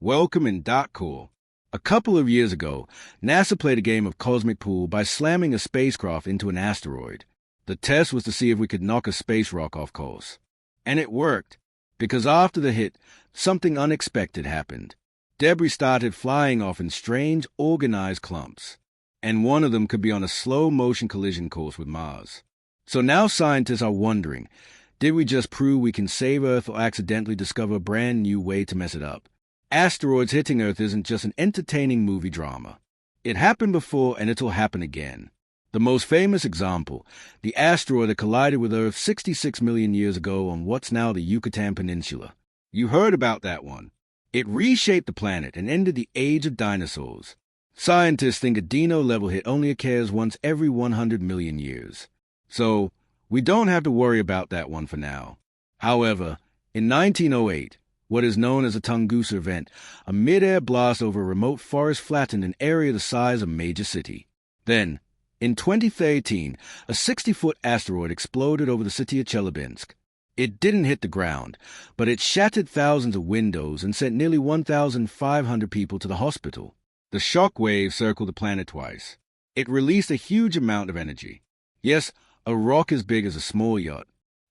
Welcome in Cool. A couple of years ago, NASA played a game of cosmic pool by slamming a spacecraft into an asteroid. The test was to see if we could knock a space rock off course. And it worked, because after the hit, something unexpected happened. Debris started flying off in strange, organized clumps, and one of them could be on a slow-motion collision course with Mars. So now scientists are wondering, did we just prove we can save Earth or accidentally discover a brand new way to mess it up? Asteroids hitting Earth isn't just an entertaining movie drama. It happened before and it'll happen again. The most famous example, the asteroid that collided with Earth 66 million years ago on what's now the Yucatan Peninsula. You heard about that one. It reshaped the planet and ended the age of dinosaurs. Scientists think a Dino-level hit only occurs once every 100 million years. So, we don't have to worry about that one for now. However, in 1908, what is known as a Tunguska event, a mid-air blast over a remote forest flattened an area the size of a major city. Then, in 2013, a 60-foot asteroid exploded over the city of Chelyabinsk. It didn't hit the ground, but it shattered thousands of windows and sent nearly 1,500 people to the hospital. The shock wave circled the planet twice. It released a huge amount of energy. Yes, a rock as big as a small yacht.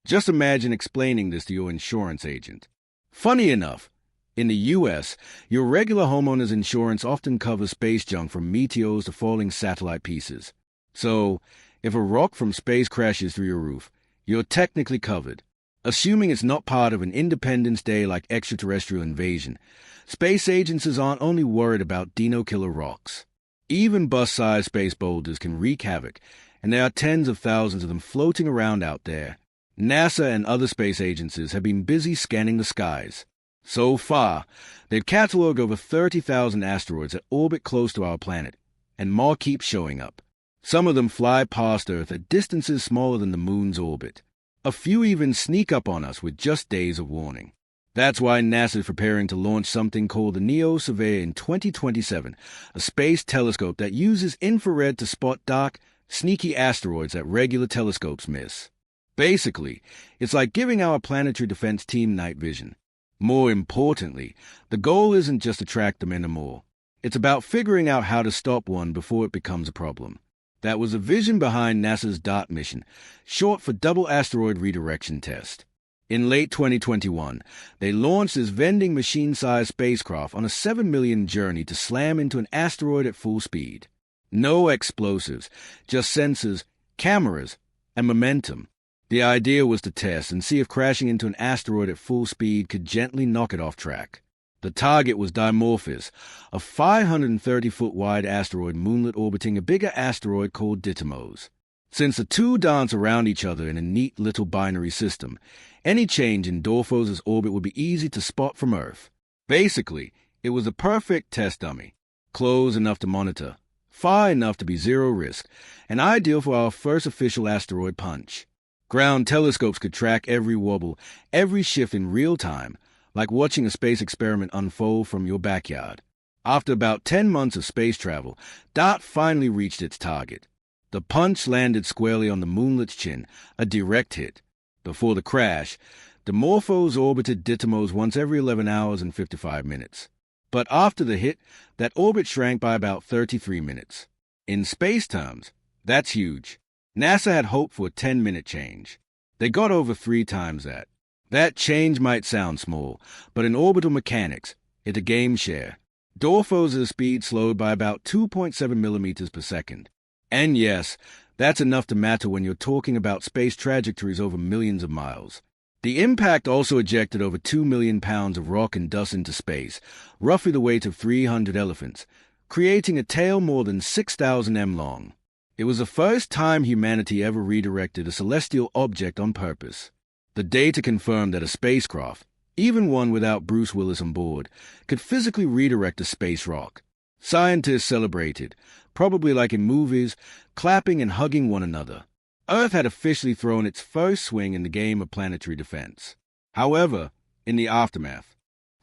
Just imagine explaining this to your insurance agent. Funny enough, in the U.S., your regular homeowner's insurance often covers space junk from meteors to falling satellite pieces. So, if a rock from space crashes through your roof, you're technically covered. Assuming it's not part of an Independence Day-like extraterrestrial invasion, space agencies aren't only worried about dino-killer rocks. Even bus-sized space boulders can wreak havoc, and there are tens of thousands of them floating around out there. NASA and other space agencies have been busy scanning the skies. So far, they've cataloged over 30,000 asteroids that orbit close to our planet, and more keep showing up. Some of them fly past Earth at distances smaller than the Moon's orbit. A few even sneak up on us with just days of warning. That's why NASA is preparing to launch something called the NEO Surveyor in 2027, a space telescope that uses infrared to spot dark, sneaky asteroids that regular telescopes miss. Basically, it's like giving our planetary defense team night vision. More importantly, the goal isn't just to track them anymore. It's about figuring out how to stop one before it becomes a problem. That was the vision behind NASA's DART mission, short for Double Asteroid Redirection Test. In late 2021, they launched this vending machine-sized spacecraft on a 7 million journey to slam into an asteroid at full speed. No explosives, just sensors, cameras, and momentum. The idea was to test and see if crashing into an asteroid at full speed could gently knock it off track. The target was Dimorphos, a 530-foot-wide asteroid moonlet orbiting a bigger asteroid called Dimorphos. Since the two dance around each other in a neat little binary system, any change in Dimorphos' orbit would be easy to spot from Earth. Basically, it was a perfect test dummy, close enough to monitor, far enough to be zero risk, and ideal for our first official asteroid punch. Ground telescopes could track every wobble, every shift in real time, like watching a space experiment unfold from your backyard. After about 10 months of space travel, DART finally reached its target. The punch landed squarely on the moonlet's chin, a direct hit. Before the crash, Dimorphos orbited Dimorphos once every 11 hours and 55 minutes. But after the hit, that orbit shrank by about 33 minutes. In space terms, that's huge. NASA had hoped for a 10-minute change. They got over 3 times that. That change might sound small, but in orbital mechanics, it's a game share. Dimorphos' speed slowed by about 2.7 millimeters per second. And yes, that's enough to matter when you're talking about space trajectories over millions of miles. The impact also ejected over 2 million pounds of rock and dust into space, roughly the weight of 300 elephants, creating a tail more than 6,000 m long. It was the first time humanity ever redirected a celestial object on purpose. The data confirmed that a spacecraft, even one without Bruce Willis on board, could physically redirect a space rock. Scientists celebrated, probably like in movies, clapping and hugging one another. Earth had officially thrown its first swing in the game of planetary defense. However, in the aftermath,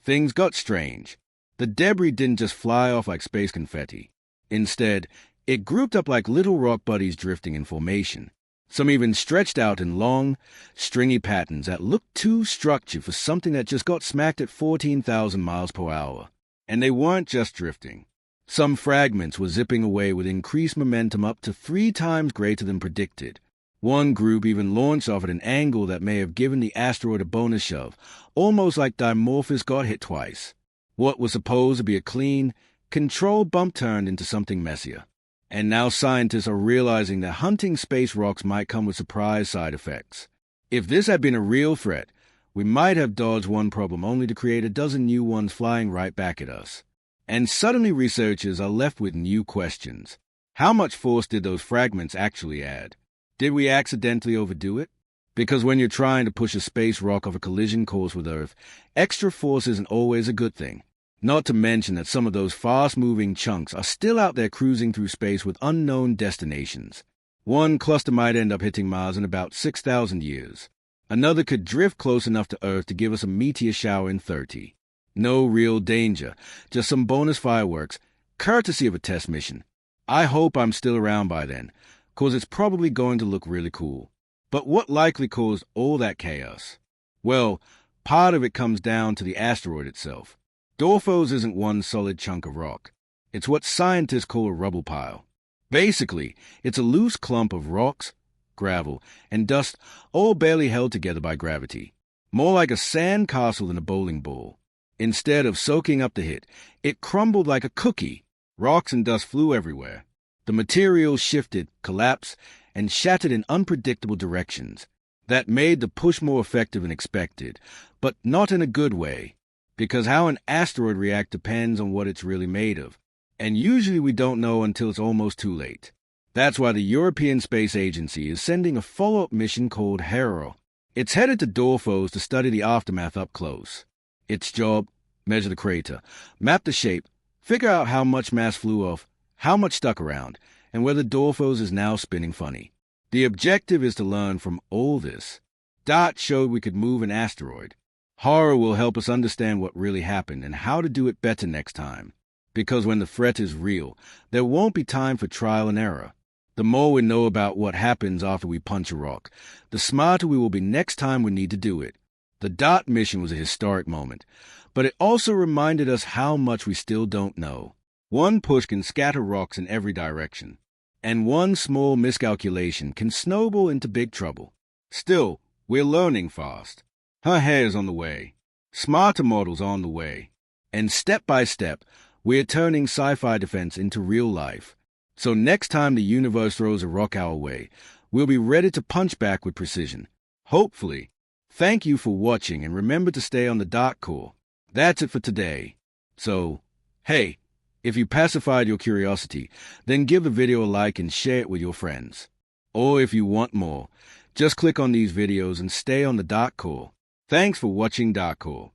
things got strange. The debris didn't just fly off like space confetti. Instead, it grouped up like little rock buddies drifting in formation. Some even stretched out in long, stringy patterns that looked too structured for something that just got smacked at 14,000 miles per hour. And they weren't just drifting. Some fragments were zipping away with increased momentum up to 3 times greater than predicted. One group even launched off at an angle that may have given the asteroid a bonus shove, almost like Dimorphos got hit twice. What was supposed to be a clean, controlled bump turned into something messier. And now scientists are realizing that hunting space rocks might come with surprise side effects. If this had been a real threat, we might have dodged one problem only to create a dozen new ones flying right back at us. And suddenly researchers are left with new questions. How much force did those fragments actually add? Did we accidentally overdo it? Because when you're trying to push a space rock off a collision course with Earth, extra force isn't always a good thing. Not to mention that some of those fast-moving chunks are still out there cruising through space with unknown destinations. One cluster might end up hitting Mars in about 6,000 years. Another could drift close enough to Earth to give us a meteor shower in 30. No real danger, just some bonus fireworks, courtesy of a test mission. I hope I'm still around by then, 'cause it's probably going to look really cool. But what likely caused all that chaos? Well, part of it comes down to the asteroid itself. Dimorphos isn't one solid chunk of rock. It's what scientists call a rubble pile. Basically, it's a loose clump of rocks, gravel, and dust, all barely held together by gravity. More like a sand castle than a bowling ball. Instead of soaking up the hit, it crumbled like a cookie. Rocks and dust flew everywhere. The material shifted, collapsed, and shattered in unpredictable directions. That made the push more effective than expected, but not in a good way. Because how an asteroid reacts depends on what it's really made of. And usually we don't know until it's almost too late. That's why the European Space Agency is sending a follow-up mission called Hero. It's headed to Dimorphos to study the aftermath up close. Its job, measure the crater, map the shape, figure out how much mass flew off, how much stuck around, and whether Dimorphos is now spinning funny. The objective is to learn from all this. DART showed we could move an asteroid. Horror will help us understand what really happened and how to do it better next time. Because when the threat is real, there won't be time for trial and error. The more we know about what happens after we punch a rock, the smarter we will be next time we need to do it. The DART mission was a historic moment, but it also reminded us how much we still don't know. One push can scatter rocks in every direction, and one small miscalculation can snowball into big trouble. Still, we're learning fast. Her hair's on the way. Smarter models on the way. And step by step, we're turning sci-fi defense into real life. So next time the universe throws a rock our way, we'll be ready to punch back with precision. Hopefully. Thank you for watching, and remember to stay on the DART core. That's it for today. So, hey, if you pacified your curiosity, then give the video a like and share it with your friends. Or if you want more, just click on these videos and stay on the DART core. Thanks for watching DART core.